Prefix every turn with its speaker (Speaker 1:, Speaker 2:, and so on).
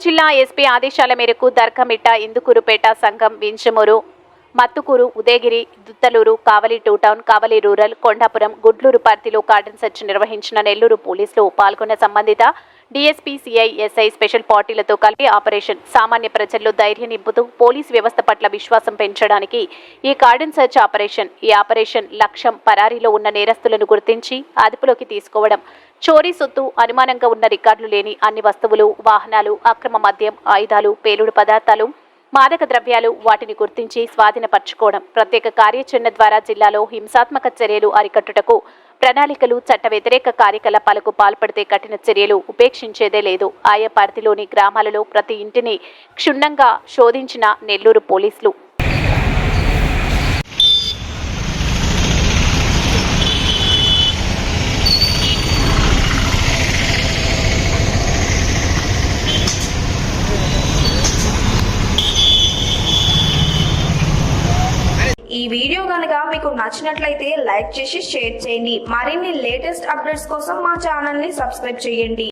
Speaker 1: జిల్లా ఎస్పీ ఆదేశాల మేరకు దర్కమిట్ట, ఇందుకూరుపేట సంఘం, వింజమూరు, మత్తుకూరు, ఉదయగిరి, దుత్తలూరు, కావలి టూ టౌన్, కావలి రూరల్, కొండాపురం, గుడ్లూరు పరిధిలో కార్డన్ సెర్చ్ నిర్వహించిన నెల్లూరు పోలీసులు పాల్గొన్న సంబంధిత డీఎస్పీ, సిఐ, ఎస్ఐ స్పెషల్ పార్టీలతో కలిపి ఆపరేషన్ సామాన్య ప్రజల్లో ధైర్యం నింపుతూ పోలీసు వ్యవస్థ పట్ల విశ్వాసం పెంచడానికి ఈ కార్డన్ సెర్చ్ ఆపరేషన్. ఈ ఆపరేషన్ లక్ష్యం పరారీలో ఉన్న నేరస్తులను గుర్తించి అదుపులోకి తీసుకోవడం, చోరీ సొత్తు, అనుమానంగా ఉన్న రికార్డులు లేని అన్ని వస్తువులు, వాహనాలు, అక్రమ మద్యం, ఆయుధాలు, పేలుడు పదార్థాలు, మాదక ద్రవ్యాలు వాటిని గుర్తించి స్వాధీనపరచుకోవడం. ప్రత్యేక కార్యాచరణ ద్వారా జిల్లాలో హింసాత్మక చర్యలు అరికట్టుటకు ప్రణాళికలు, చట్ట వ్యతిరేక కార్యకలాపాలకు పాల్పడితే కఠిన చర్యలు ఉపేక్షించేదే లేదు. ఆయా పరిధిలోని గ్రామాలలో ప్రతి ఇంటిని క్షుణ్ణంగా శోధించిన నెల్లూరు పోలీసులు.
Speaker 2: ఈ వీడియో కనుక మీకు నచ్చినట్లయితే లైక్ చేసి షేర్ చేయండి. మరిన్ని లేటెస్ట్ అప్డేట్స్ కోసం మా ఛానల్ ని సబ్స్క్రైబ్ చేయండి.